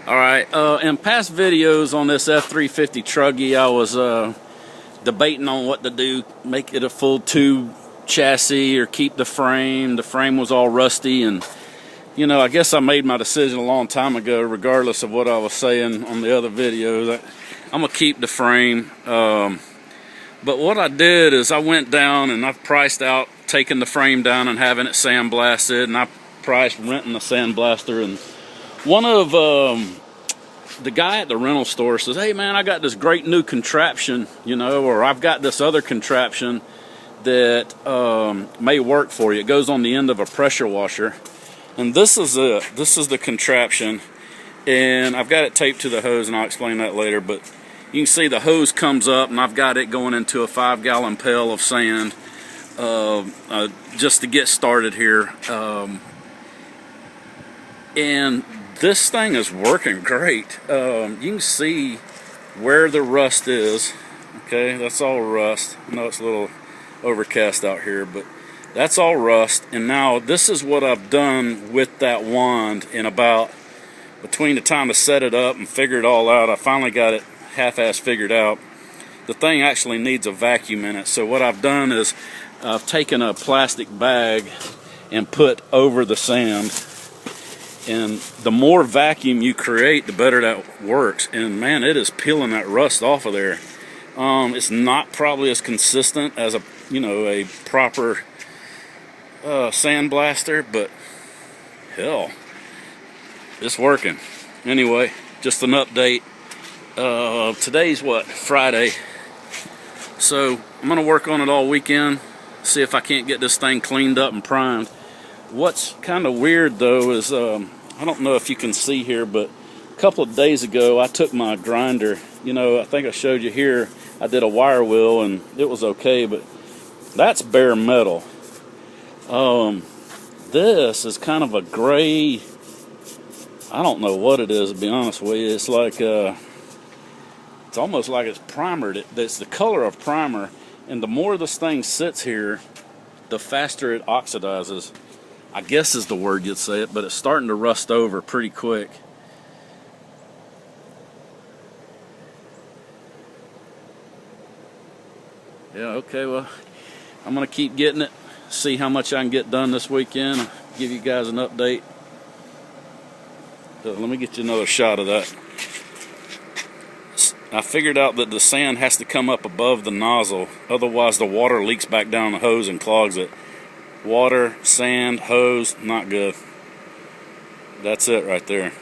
Alright, in past videos on this F350 Truggy, I was debating on what to do, make it a full tube chassis or keep the frame. The frame was all rusty, and you know, I guess I made my decision a long time ago, regardless of what I was saying on the other videos. I'm gonna keep the frame. But what I did is I went down and I priced out taking the frame down and having it sandblasted, and I priced renting a sandblaster. And one of the guy at the rental store says, "Hey man, I got this great new contraption, you know, or I've got this other contraption that may work for you. It goes on the end of a pressure washer." And this is the contraption, and I've got it taped to the hose, and I'll explain that later. But you can see the hose comes up, and I've got it going into a 5-gallon pail of sand just to get started here. And this thing is working great. You can see where the rust is. Okay, that's all rust. I know it's a little overcast out here, but that's all rust. And now this is what I've done with that wand in about, between the time to set it up and figure it all out, I finally got it half-ass figured out. The thing actually needs a vacuum in it. So what I've done is I've taken a plastic bag and put over the sand. And the more vacuum you create, the better that works. And man, it is peeling that rust off of there. It's not probably as consistent as a proper sandblaster, but hell, it's working. Anyway, just an update. Today's what, Friday, so I'm gonna work on it all weekend, see if I can't get this thing cleaned up and primed. What's kind of weird though is I don't know if you can see here, but a couple of days ago I took my grinder, you know, I think I showed you here, I did a wire wheel and it was okay, but that's bare metal. This is kind of a gray, I don't know what it is, to be honest with you. It's like it's almost like it's primered. It's the color of primer, and the more this thing sits here, the faster it oxidizes, I guess is the word you'd say it, but it's starting to rust over pretty quick. Yeah, okay, well, I'm gonna keep getting it, see how much I can get done this weekend. I'll give you guys an update. Let me get you another shot of that. I figured out that the sand has to come up above the nozzle, otherwise the water leaks back down the hose and clogs it. Water, sand, hose, not good. That's it right there.